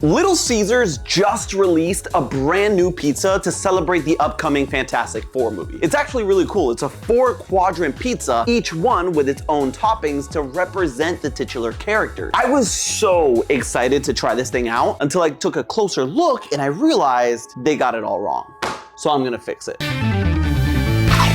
Little Caesars just released a brand new pizza to celebrate the upcoming Fantastic Four movie. It's actually really cool. It's a 4-quadrant pizza, each one with its own toppings to represent the titular characters. I was so excited to try this thing out until I took a closer look and I realized they got it all wrong. So I'm gonna fix it.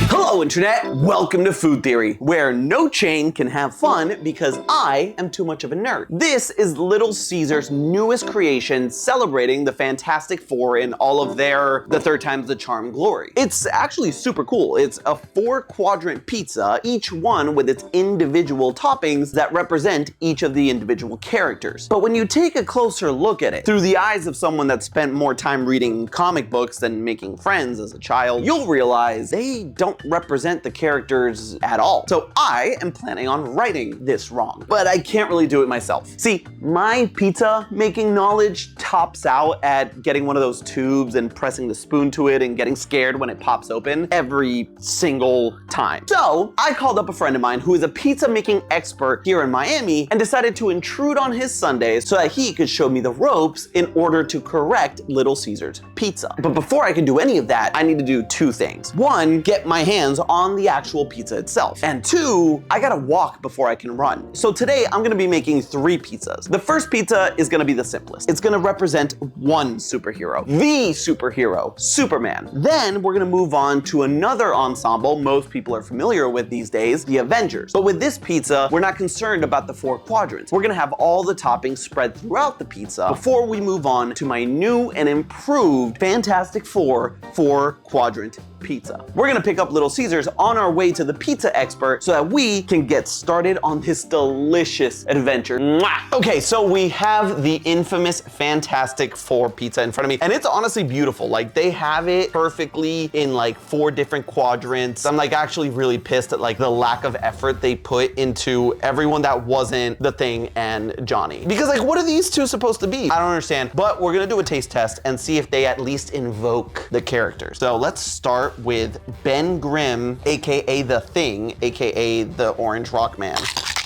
Hello Internet, welcome to Food Theory, where no chain can have fun because I am too much of a nerd. This is Little Caesars' newest creation celebrating the Fantastic Four in all of their the third time's the charm glory. It's actually super cool. It's a 4-quadrant pizza, each one with its individual toppings that represent each of the individual characters. But when you take a closer look at it, through the eyes of someone that spent more time reading comic books than making friends as a child, you'll realize they don't represent the characters at all. So I am planning on writing this wrong, but I can't really do it myself. See, my pizza making knowledge tops out at getting one of those tubes and pressing the spoon to it and getting scared when it pops open every single time. So I called up a friend of mine who is a pizza making expert here in Miami and decided to intrude on his Sundays so that he could show me the ropes in order to correct Little Caesars pizza. But before I can do any of that, I need to do two things. One, get my hands on the actual pizza itself. And two, I gotta walk before I can run. So today I'm gonna be making 3 pizzas. The first pizza is gonna be the simplest. It's gonna represent one superhero, the superhero, Superman. Then we're gonna move on to another ensemble most people are familiar with these days, the Avengers. But with this pizza, we're not concerned about the 4 quadrants. We're gonna have all the toppings spread throughout the pizza before we move on to my new and improved Fantastic Four 4-quadrant pizza. We're gonna pick up Little Caesars on our way to the pizza expert so that we can get started on this delicious adventure. Mwah! Okay, so we have the infamous Fantastic Four pizza in front of me, and it's honestly beautiful. Like, they have it perfectly in like 4 different quadrants. I'm like actually really pissed at like the lack of effort they put into everyone that wasn't the Thing and Johnny. Because like, what are these two supposed to be? I don't understand, but we're gonna do a taste test and see if they at least invoke the characters. So let's start with Ben Grimm, AKA the Thing, AKA the Orange Rock Man.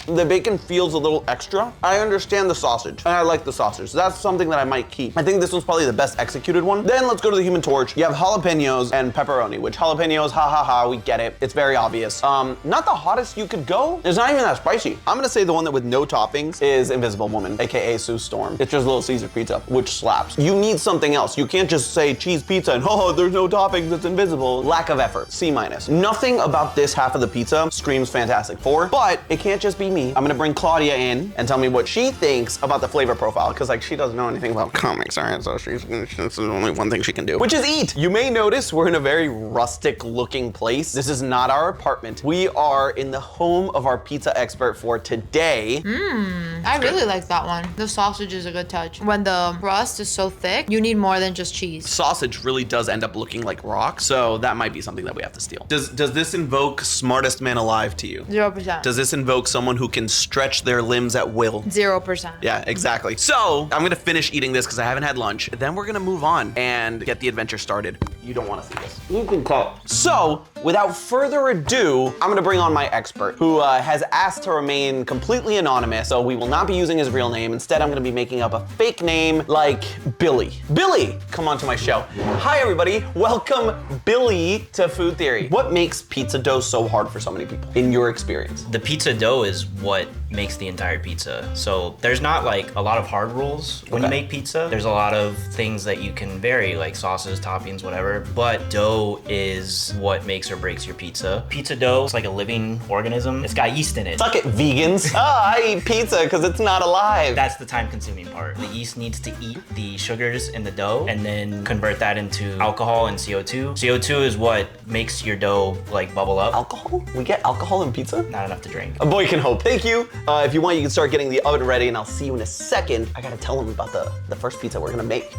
The bacon feels a little extra. I understand the sausage, and I like the sausage. So that's something that I might keep. I think this one's probably the best executed one. Then let's go to the Human Torch. You have jalapenos and pepperoni, which jalapenos, ha ha ha, we get it. It's very obvious. Not the hottest you could go. It's not even that spicy. I'm gonna say the one that with no toppings is Invisible Woman, AKA Sue Storm. It's just Little Caesar pizza, which slaps. You need something else. You can't just say cheese pizza and oh, there's no toppings, it's invisible. Lack of effort, C-. Nothing about this half of the pizza screams Fantastic Four, but it can't just be me. I'm gonna bring Claudia in and tell me what she thinks about the flavor profile, because like she doesn't know anything about comics, all right? So this is only one thing she can do, which is eat. You may notice we're in a very rustic looking place. This is not our apartment. We are in the home of our pizza expert for today. I really like that one. The sausage is a good touch. When the crust is so thick, you need more than just cheese. Sausage really does end up looking like rock, so that might be something that we have to steal. Does this invoke smartest man alive to you? 0%. Does this invoke someone who can stretch their limbs at will? 0%. Yeah, exactly. So I'm gonna finish eating this because I haven't had lunch. Then we're gonna move on and get the adventure started. You don't wanna see this. You can call. So without further ado, I'm gonna bring on my expert who has asked to remain completely anonymous. So we will not be using his real name. Instead, I'm gonna be making up a fake name like Billy. Billy, come on to my show. Hi everybody, welcome Billy to Food Theory. What makes pizza dough so hard for so many people in your experience? The pizza dough is what makes the entire pizza. So there's not like a lot of hard rules when you make pizza. There's a lot of things that you can vary, like sauces, toppings, whatever, but dough is what makes or breaks your pizza. Pizza dough is like a living organism. It's got yeast in it. Suck it, vegans. I eat pizza because it's not alive. That's the time-consuming part. The yeast needs to eat the sugars in the dough and then convert that into alcohol and CO2. CO2 is what makes your dough like bubble up. Alcohol? We get alcohol in pizza? Not enough to drink. A boy can hope. Thank you. If you want, you can start getting the oven ready and I'll see you in a second. I gotta tell them about the first pizza we're gonna make.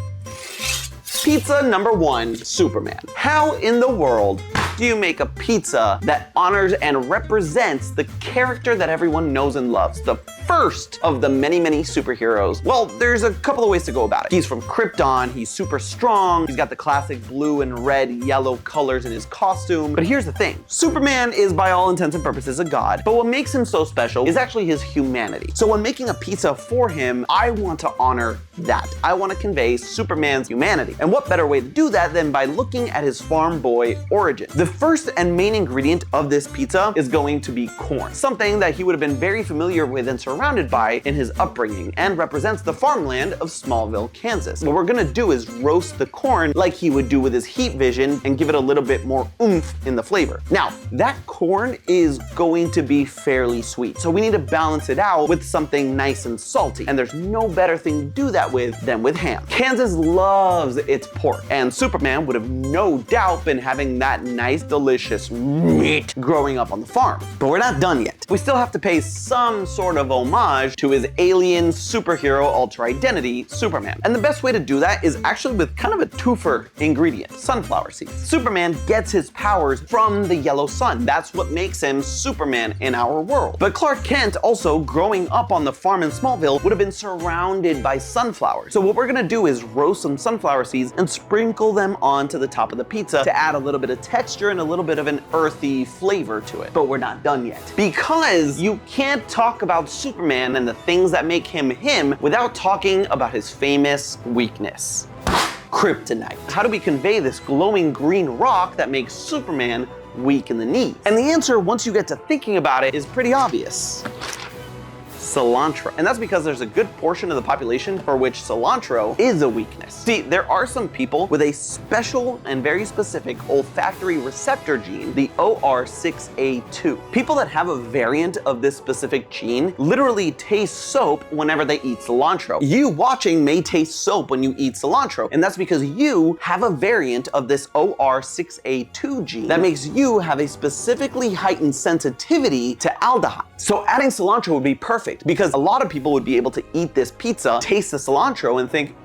Pizza number 1, Superman. How in the world do you make a pizza that honors and represents the character that everyone knows and loves? The first of the many, many superheroes? Well, there's a couple of ways to go about it. He's from Krypton, he's super strong, he's got the classic blue and red, yellow colors in his costume. But here's the thing, Superman is by all intents and purposes a god, but what makes him so special is actually his humanity. So when making a pizza for him, I want to honor that. I want to convey Superman's humanity. And what better way to do that than by looking at his farm boy origin? The first and main ingredient of this pizza is going to be corn, something that he would have been very familiar with and surrounded by in his upbringing, and represents the farmland of Smallville, Kansas. What we're gonna do is roast the corn like he would do with his heat vision and give it a little bit more oomph in the flavor. Now, that corn is going to be fairly sweet, so we need to balance it out with something nice and salty, and there's no better thing to do that with than with ham. Kansas loves its pork, and Superman would have no doubt been having that nice, delicious meat growing up on the farm. But we're not done yet. We still have to pay some sort of homage to his alien superhero alter identity, Superman. And the best way to do that is actually with kind of a twofer ingredient, sunflower seeds. Superman gets his powers from the yellow sun. That's what makes him Superman in our world. But Clark Kent, also growing up on the farm in Smallville, would have been surrounded by sunflowers. So what we're gonna do is roast some sunflower seeds and sprinkle them onto the top of the pizza to add a little bit of texture and a little bit of an earthy flavor to it. But we're not done yet, because you can't talk about Superman and the things that make him him without talking about his famous weakness, kryptonite. How do we convey this glowing green rock that makes Superman weak in the knees? And the answer, once you get to thinking about it, is pretty obvious. Cilantro. And that's because there's a good portion of the population for which cilantro is a weakness. See, there are some people with a special and very specific olfactory receptor gene, the OR6A2. People that have a variant of this specific gene literally taste soap whenever they eat cilantro. You watching may taste soap when you eat cilantro, and that's because you have a variant of this OR6A2 gene that makes you have a specifically heightened sensitivity to aldehyde. So adding cilantro would be perfect, because a lot of people would be able to eat this pizza, taste the cilantro, and think,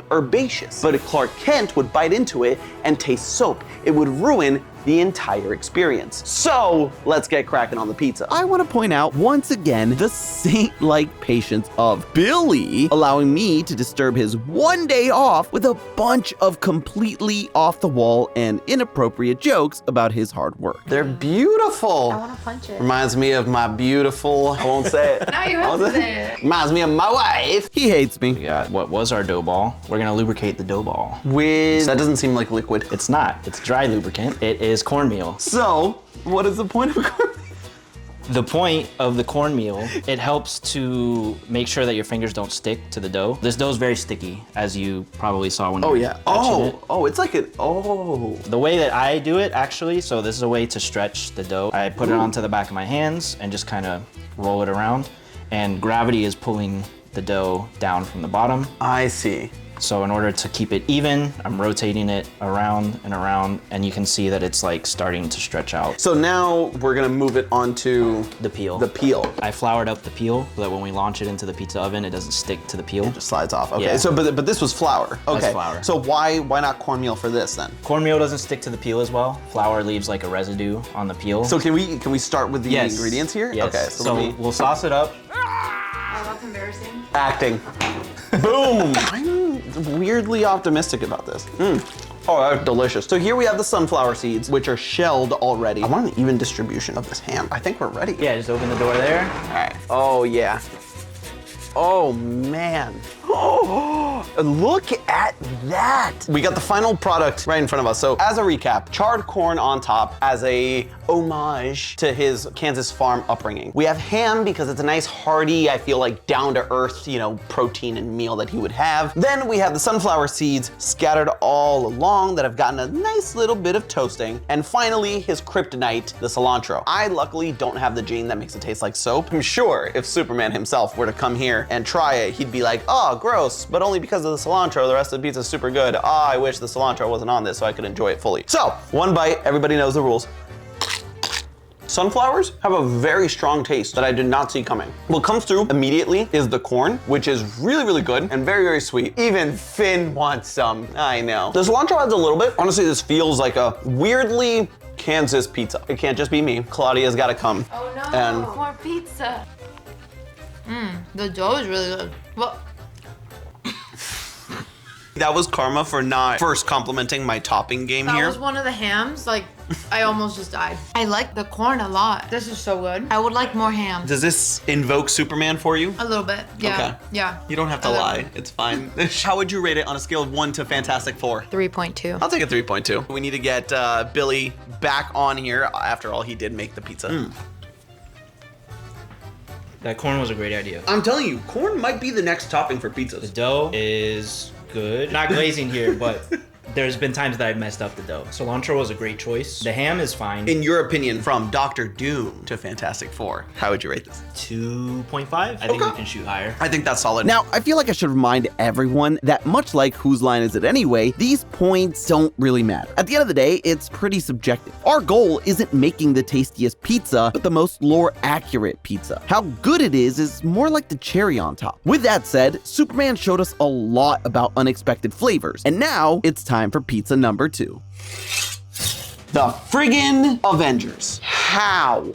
herbaceous. But if Clark Kent would bite into it and taste soap, it would ruin the entire experience. So let's get cracking on the pizza. I want to point out once again the saint-like patience of Billy, allowing me to disturb his one day off with a bunch of completely off the wall and inappropriate jokes about his hard work. They're beautiful. I want to punch it. Reminds me of my beautiful, I won't say it. Now you have to say it. Reminds me of my wife. He hates me. We got what was our dough ball. We're gonna lubricate the dough ball. With, that doesn't seem like liquid. It's not, it's dry lubricant. It is cornmeal. So, what is the point of cornmeal? The point of the cornmeal, it helps to make sure that your fingers don't stick to the dough. This dough is very sticky, as you probably saw when you were touching it. Oh, it's like The way that I do it, actually, so this is a way to stretch the dough. I put it onto the back of my hands and just kind of roll it around, and gravity is pulling the dough down from the bottom. I see. So in order to keep it even, I'm rotating it around and around, and you can see that it's like starting to stretch out. So now we're gonna move it onto The peel. the peel. I floured up the peel so that when we launch it into the pizza oven, it doesn't stick to the peel. It just slides off. Okay. Yeah. So, but this was flour. Okay. That's flour. So why not cornmeal for this then? Cornmeal doesn't stick to the peel as well. Flour leaves like a residue on the peel. So can we start with the Yes. ingredients here? Yes. Okay. So let me we'll sauce it up. Oh, that's embarrassing. acting. Boom. I'm weirdly optimistic about this. Oh, that's delicious. So here we have the sunflower seeds, which are shelled already. I want an even distribution of this ham. I think we're ready. Yeah, just open the door there. All right. Oh, yeah. Oh, man. Oh, look at that. We got the final product right in front of us. So as a recap, charred corn on top as a homage to his Kansas farm upbringing. We have ham because it's a nice hearty, I feel like down to earth, protein and meal that he would have. Then we have the sunflower seeds scattered all along that have gotten a nice little bit of toasting. And finally, his kryptonite, the cilantro. I luckily don't have the gene that makes it taste like soap. I'm sure if Superman himself were to come here and try it, he'd be like, oh, gross, but only because of the cilantro, the rest of the pizza is super good. Ah, I wish the cilantro wasn't on this so I could enjoy it fully. So, one bite, everybody knows the rules. Sunflowers have a very strong taste that I did not see coming. What comes through immediately is the corn, which is really, really good and very, very sweet. Even Finn wants some, I know. The cilantro adds a little bit. Honestly, this feels like a weirdly Kansas pizza. It can't just be me. Claudia's gotta come. Oh no, And more pizza. The dough is really good. Well, That was karma for not first complimenting my topping game that here. was one of the hams. Like, I almost just died. I like the corn a lot. This is so good. I would like more ham. Does this invoke Superman for you? A little bit. Yeah. Okay. Yeah. You don't have to lie. It's fine. How would you rate it on a scale of 1 to Fantastic Four? 3.2. I'll take a 3.2. We need to get Billy back on here. After all, he did make the pizza. That corn was a great idea. I'm telling you, corn might be the next topping for The pizzas. dough is good. Not glazing here, but there's been times that I've messed up the dough. Cilantro was a great choice. The ham is fine. In your opinion, from Dr. Doom to Fantastic Four, how would you rate this? 2.5. I think we can shoot higher. I think that's solid. Now, I feel like I should remind everyone that much like whose line is it anyway, these points don't really matter. At the end of the day, it's pretty subjective. Our goal isn't making the tastiest pizza, but the most lore-accurate pizza. How good it is more like the cherry on top. With that said, Superman showed us a lot about unexpected flavors, and now it's time for pizza number 2. The friggin' Avengers. How?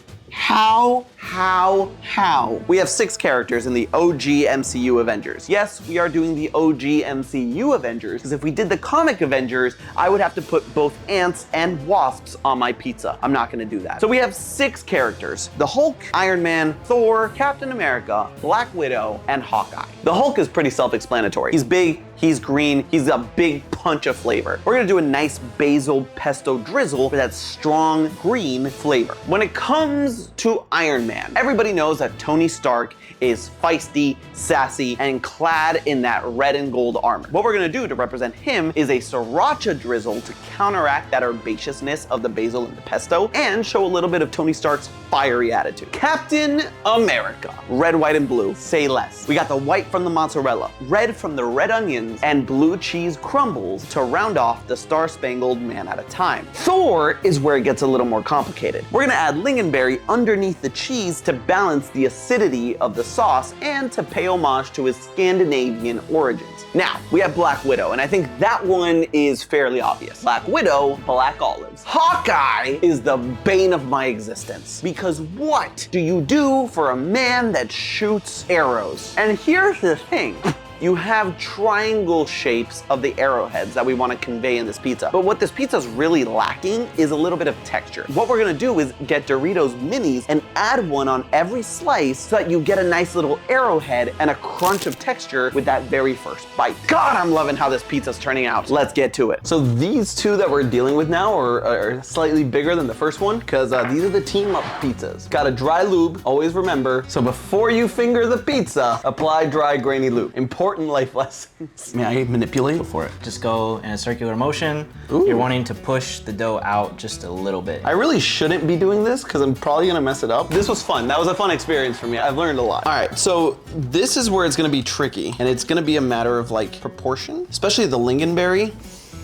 We have 6 characters in the OG MCU Avengers. Yes, we are doing the OG MCU Avengers, because if we did the comic Avengers, I would have to put both ants and wasps on my pizza. I'm not gonna do that. So we have 6 characters: the Hulk, Iron Man, Thor, Captain America, Black Widow, and Hawkeye. The Hulk is pretty self-explanatory. He's big, he's green, he's a big punch of flavor. We're gonna do a nice basil pesto drizzle with that strong green flavor. When it comes to Iron Man, everybody knows that Tony Stark is feisty, sassy, and clad in that red and gold armor. What we're gonna do to represent him is a sriracha drizzle to counteract that herbaceousness of the basil and the pesto and show a little bit of Tony Stark's fiery attitude. Captain America, red, white, and blue, say less. We got the white from the mozzarella, red from the red onions, and blue cheese crumbles to round off the star-spangled man at a time. Thor is where it gets a little more complicated. We're gonna add lingonberry underneath the cheese to balance the acidity of the sauce and to pay homage to his Scandinavian origins. Now, we have Black Widow, and I think that one is fairly obvious. Black Widow, black olives. Hawkeye is the bane of my existence, because what do you do for a man that shoots arrows? And here's the thing. You have triangle shapes of the arrowheads that we want to convey in this pizza. But what this pizza is really lacking is a little bit of texture. What we're gonna do is get Doritos Minis and add one on every slice so that you get a nice little arrowhead and a crunch of texture with that very first bite. God, I'm loving how this pizza's turning out. Let's get to it. So these two that we're dealing with now are slightly bigger than the first one, because these are the team up pizzas. Got a dry lube, always remember. So before you finger the pizza, apply dry grainy lube. Important life lessons. May I manipulate? Go for it. Just go in a circular motion. Ooh. You're wanting to push the dough out just a little bit. I really shouldn't be doing this because I'm probably gonna mess it up. This was fun. That was a fun experience for me. I've learned a lot. All right, so this is where it's gonna be tricky, and it's gonna be a matter of like proportion, especially the lingonberry.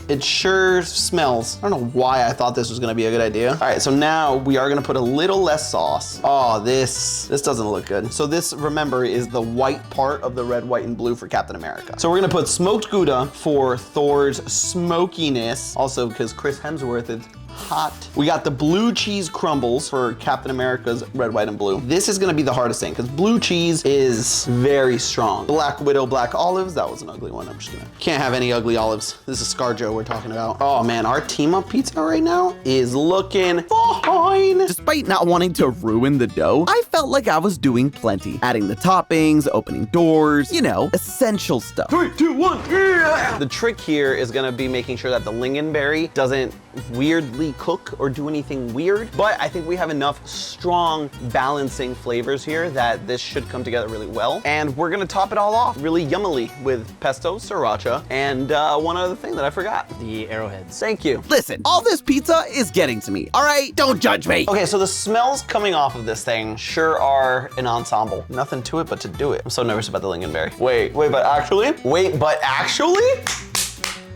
It sure smells. I don't know why I thought this was gonna be a good idea. All right, so now we are gonna put a little less sauce. Oh, this doesn't look good. So this, remember, is the white part of the red, white, and blue for Captain America. So we're gonna put smoked Gouda for Thor's smokiness. Also, because Chris Hemsworth is hot. We got the blue cheese crumbles for Captain America's red, white, and blue. This is gonna be the hardest thing because blue cheese is very strong. Black Widow, black olives. That was an ugly one. I'm just gonna, can't have any ugly olives. This is ScarJo we're talking about. Oh man, our team up pizza right now is looking fine. Despite not wanting to ruin the dough, I felt like I was doing plenty. Adding the toppings, opening doors, you know, essential stuff. 3, 2, 1, yeah! The trick here is gonna be making sure that the lingonberry doesn't weirdly cook or do anything weird, but I think we have enough strong balancing flavors here that this should come together really well. And we're gonna top it all off really yummily with pesto, sriracha, and one other thing that I forgot. The arrowheads. Thank you. Listen, all this pizza is getting to me, all right? Don't judge me. Okay, so the smells coming off of this thing sure are an ensemble. Nothing to it but to do it. I'm so nervous about the lingonberry. Wait, but actually?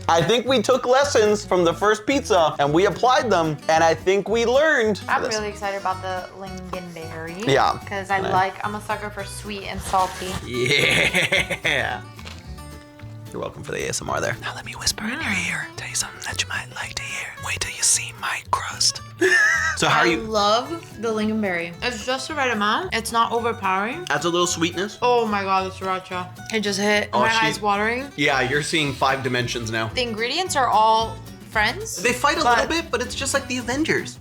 I think we took lessons from the first pizza and we applied them, and I think we learned. I'm really excited about the lingonberry. Yeah. Because I'm a sucker for sweet and salty. Yeah. You're welcome for the ASMR there. Now let me whisper in your ear. Tell you something that you might like to hear. Wait till you see my crust. So how are I you? love the lingonberry. It's just the right amount. It's not overpowering. Adds a little sweetness. Oh my god, the sriracha. It just hit my eyes watering. Yeah, you're seeing 5 dimensions now. The ingredients are all friends. They fight a little bit, but it's just like the Avengers.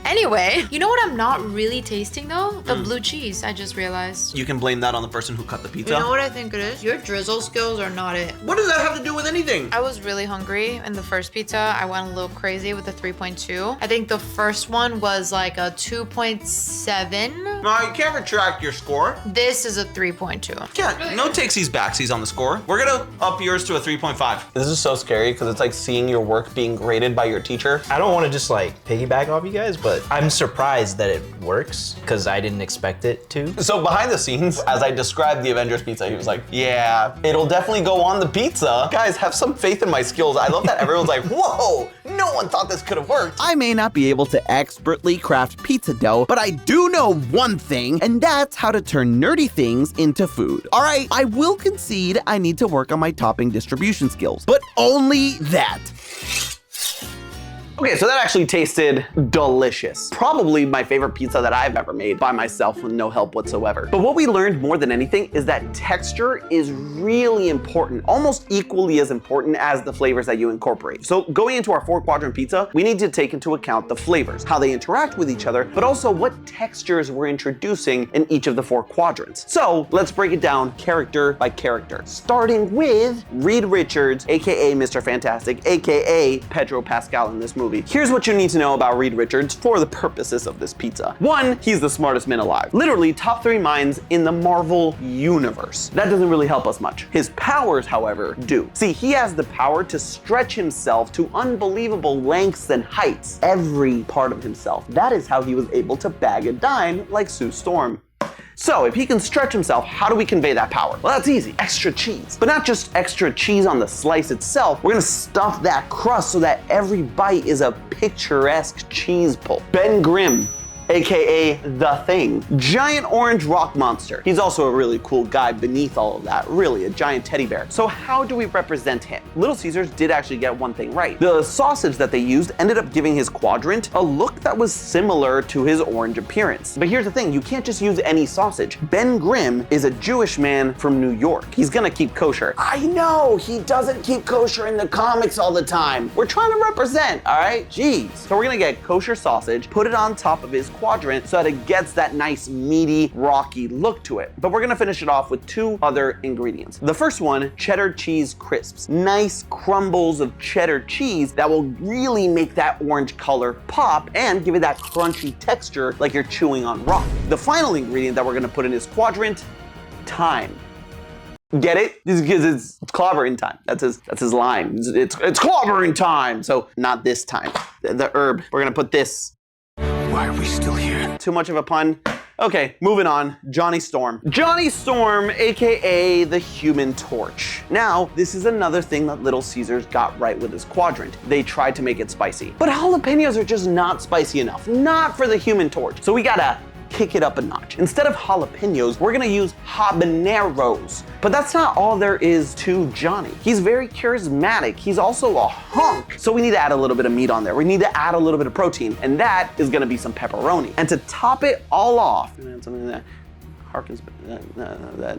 Anyway, you know what I'm not really tasting though? The blue cheese, I just realized. You can blame that on the person who cut the pizza. You know what I think it is? Your drizzle skills are not it. What does that have to do with anything? I was really hungry in the first pizza. I went a little crazy with the 3.2. I think the first one was like a 2.7. No, you can't retract your score. This is a 3.2. Yeah, no takesies backsies on the score. We're gonna up yours to a 3.5. This is so scary because it's like seeing your work being graded by your teacher. I don't want to just like piggyback off you guys, but I'm surprised that it works because I didn't expect it to. So behind the scenes, as I described the Avengers pizza, he was like, yeah, it'll definitely go on the pizza. Guys, have some faith in my skills. I love that everyone's like, whoa, no one thought this could have worked. I may not be able to expertly craft pizza dough, but I do know one thing, and that's how to turn nerdy things into food. All right, I will concede I need to work on my topping distribution skills, but only that. Okay, so that actually tasted delicious. Probably my favorite pizza that I've ever made by myself with no help whatsoever. But what we learned more than anything is that texture is really important, almost equally as important as the flavors that you incorporate. So going into our 4-quadrant pizza, we need to take into account the flavors, how they interact with each other, but also what textures we're introducing in each of the 4 quadrants. So let's break it down character by character, starting with Reed Richards, AKA Mr. Fantastic, AKA Pedro Pascal in this movie. Here's what you need to know about Reed Richards for the purposes of this pizza. 1, he's the smartest man alive. Literally top 3 minds in the Marvel universe. That doesn't really help us much. His powers, however, do. See, he has the power to stretch himself to unbelievable lengths and heights. Every part of himself. That is how he was able to bag a dime like Sue Storm. So if he can stretch himself, how do we convey that power? Well, that's easy, extra cheese. But not just extra cheese on the slice itself, we're gonna stuff that crust so that every bite is a picturesque cheese pull. Ben Grimm, AKA The Thing. Giant orange rock monster. He's also a really cool guy beneath all of that, really, a giant teddy bear. So how do we represent him? Little Caesars did actually get one thing right. The sausage that they used ended up giving his quadrant a look that was similar to his orange appearance. But here's the thing, you can't just use any sausage. Ben Grimm is a Jewish man from New York. He's gonna keep kosher. I know, he doesn't keep kosher in the comics all the time. We're trying to represent, all right? Jeez. So we're gonna get kosher sausage, put it on top of his quadrant so that it gets that nice meaty, rocky look to it. But we're gonna finish it off with 2 other ingredients. The first one, cheddar cheese crisps. Nice crumbles of cheddar cheese that will really make that orange color pop and give it that crunchy texture like you're chewing on rock. The final ingredient that we're gonna put in this quadrant, thyme. Get it? Because it's clobbering time. That's his line. It's clobbering time. So not this time. The herb. We're gonna put this. Why are we still here? Too much of a pun? Okay, moving on. Johnny Storm. Johnny Storm, AKA the Human Torch. Now, this is another thing that Little Caesars got right with his quadrant. They tried to make it spicy. But jalapenos are just not spicy enough. Not for the Human Torch. So we gotta kick it up a notch. Instead of jalapenos, we're gonna use habaneros. But that's not all there is to Johnny. He's very charismatic. He's also a hunk. So we need to add a little bit of meat on there. We need to add a little bit of protein, and that is gonna be some pepperoni. And to top it all off, something that harkens that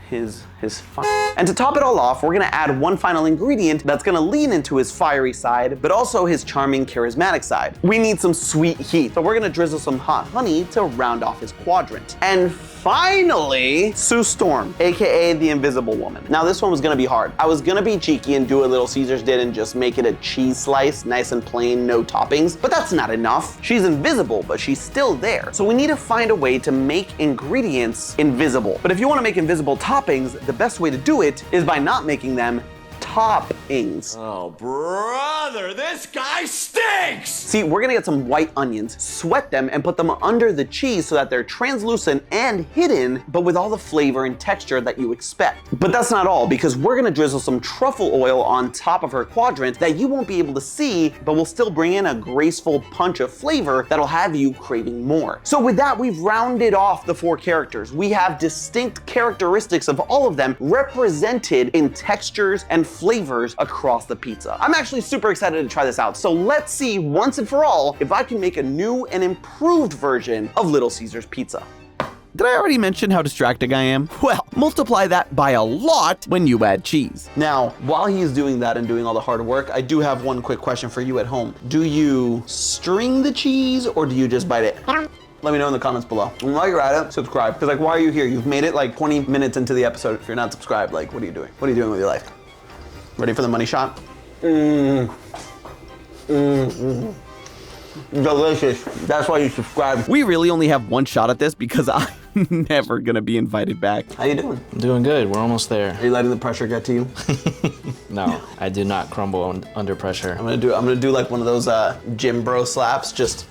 his fire. And to top it all off, we're gonna add one final ingredient that's gonna lean into his fiery side, but also his charming, charismatic side. We need some sweet heat, so we're gonna drizzle some hot honey to round off his quadrant. And finally, Sue Storm, AKA the Invisible Woman. Now this one was gonna be hard. I was gonna be cheeky and do what Little Caesars did and just make it a cheese slice, nice and plain, no toppings, but that's not enough. She's invisible, but she's still there. So we need to find a way to make ingredients invisible. But if you wanna make invisible toppings, the best way to do it is by not making them toppings. Oh, brother, this guy stinks! See, we're gonna get some white onions, sweat them, and put them under the cheese so that they're translucent and hidden, but with all the flavor and texture that you expect. But that's not all, because we're gonna drizzle some truffle oil on top of her quadrant that you won't be able to see, but will still bring in a graceful punch of flavor that'll have you craving more. So with that, we've rounded off the 4 characters. We have distinct characteristics of all of them represented in textures and flavors across the pizza. I'm actually super excited to try this out, so let's see once and for all if I can make a new and improved version of Little Caesars pizza. Did I already mention how distracting I am? Well, multiply that by a lot when you add cheese. Now, while he's doing that and doing all the hard work, I do have one quick question for you at home. Do you string the cheese or do you just bite it? Let me know in the comments below. And while you're at it, subscribe. Because like, why are you here? You've made it like 20 minutes into the episode. If you're not subscribed, like, what are you doing? What are you doing with your life? Ready for the money shot? Delicious. That's why you subscribe. We really only have one shot at this because I'm never gonna be invited back. How you doing? I'm doing good. We're almost there. Are you letting the pressure get to you? No, I do not crumble under pressure. I'm gonna do like one of those gym bro slaps. Just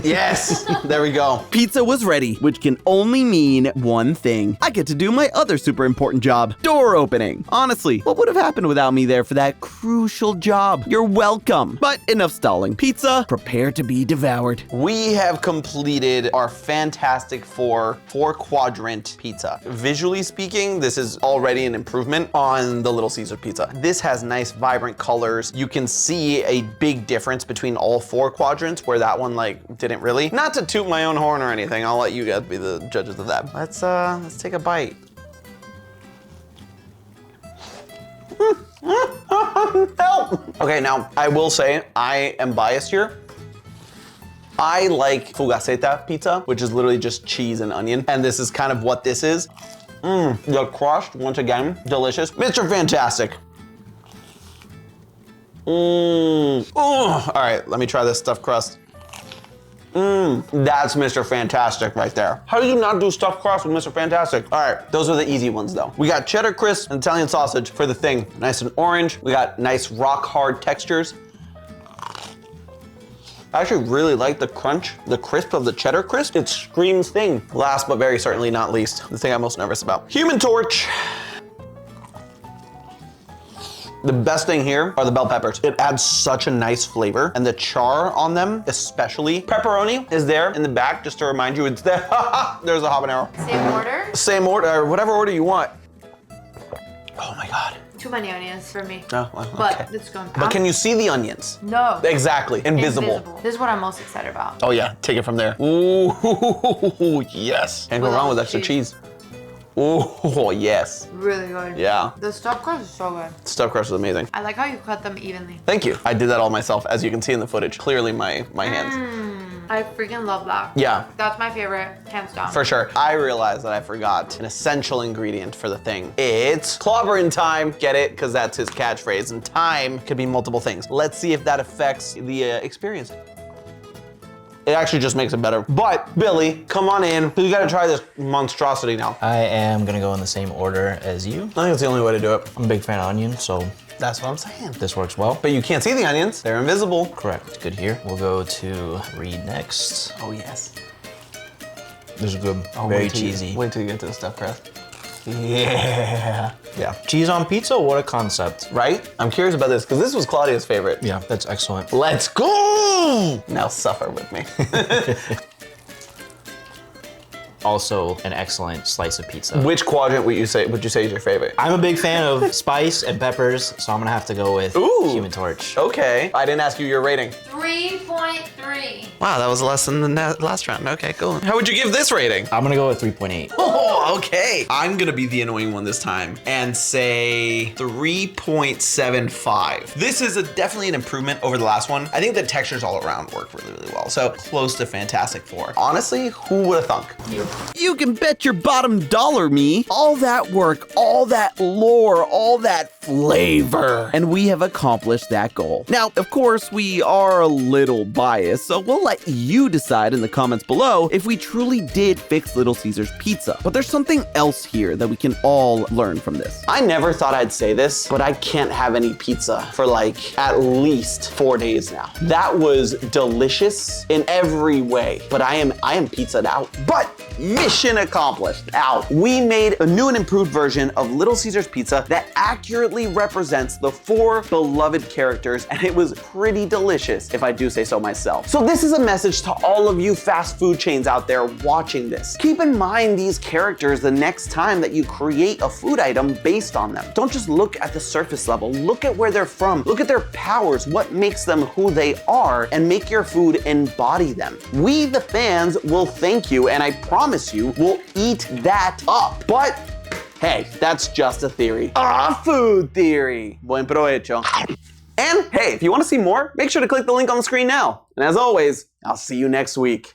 yes. There we go. Pizza was ready, which can only mean one thing. I get to do my other super important job, door opening. Honestly, what would have happened without me there for that crucial job? You're welcome. But enough stalling. Pizza, prepare to be devoured. We have completed our Fantastic Four 4-quadrant pizza. Visually speaking, this is already an improvement on the Little Caesar pizza. This has nice, vibrant colors. You can see a big difference between all 4 quadrants, where that one like didn't really. Not to toot my own horn or anything. I'll let you guys be the judges of that. Let's take a bite. Help! Okay, now I will say I am biased here. I like fugaceta pizza, which is literally just cheese and onion, and this is kind of what this is. The crust, once again, delicious. Mr. Fantastic. All right, let me try this stuffed crust. That's Mr. Fantastic right there. How do you not do stuffed crust with Mr. Fantastic? All right, those are the easy ones though. We got cheddar crisp and Italian sausage for the thing. Nice and orange. We got nice rock hard textures. I actually really like the crunch, the crisp of the cheddar crisp. It screams thing. Last but very certainly not least, the thing I'm most nervous about. Human Torch. The best thing here are the bell peppers. It adds such a nice flavor, and the char on them, especially. Pepperoni is there in the back, just to remind you it's there. There's a habanero. Same order? Same order, whatever order you want. Oh my God. Too many onions for me. Oh, well, But okay. it's going. But can you see the onions? No. Exactly, invisible. This is what I'm most excited about. Oh yeah, take it from there. Ooh, yes. Can't go wrong with extra cheese. Oh, yes. Really good. Yeah. The stuffed crust is so good. Stuffed crust is amazing. I like how you cut them evenly. Thank you. I did that all myself, as you can see in the footage. Clearly my hands. I freaking love that. Yeah. That's my favorite, hands down. For sure. I realized that I forgot an essential ingredient for the thing. It's clobbering time. Get it? Because that's his catchphrase. And time could be multiple things. Let's see if that affects the experience. It actually just makes it better. But Billy, come on in. You gotta try this monstrosity now. I am gonna go in the same order as you. I think it's the only way to do it. I'm a big fan of onions, so That's what I'm saying. this works well. But you can't see the onions. They're invisible. Correct, good here. We'll go to Reed next. Oh, yes. This is good, Oh, very wait till you- cheesy. Wait till you get to the stuffed crust. Yeah. Yeah, cheese on pizza, what a concept. Right? I'm curious about this, because this was Claudia's favorite. Yeah, that's excellent. Let's go! Now suffer with me. Also an excellent slice of pizza. Which quadrant would you say is your favorite? I'm a big fan of spice and peppers, so I'm gonna have to go with Ooh. Human Torch. Okay. I didn't ask you your rating. 3.3. Wow, that was less than the last round. Okay, cool. How would you give this rating? I'm gonna go with 3.8. Oh, okay. I'm gonna be the annoying one this time and say 3.75. This is definitely an improvement over the last one. I think the textures all around work really, really well. So close to Fantastic Four. Honestly, who would have thunk? You can bet your bottom dollar, me. All that work, all that lore, all that flavor. And we have accomplished that goal. Now, of course, we are a little biased, so we'll let you decide in the comments below if we truly did fix Little Caesars pizza. But there's something else here that we can all learn from this. I never thought I'd say this, but I can't have any pizza for like at least 4 days now. That was delicious in every way, but I am pizzaed out. But mission accomplished. Out. We made a new and improved version of Little Caesars pizza that accurately represents the 4 beloved characters, and it was pretty delicious, if I do say so myself. So this is a message to all of you fast food chains out there watching this. Keep in mind these characters the next time that you create a food item based on them. Don't just look at the surface level. Look at where they're from. Look at their powers, what makes them who they are, and make your food embody them. We, the fans, will thank you, and I promise you we'll eat that up. But hey, that's just a theory. A food theory. Buen provecho. And hey, if you want to see more, make sure to click the link on the screen now. And as always, I'll see you next week.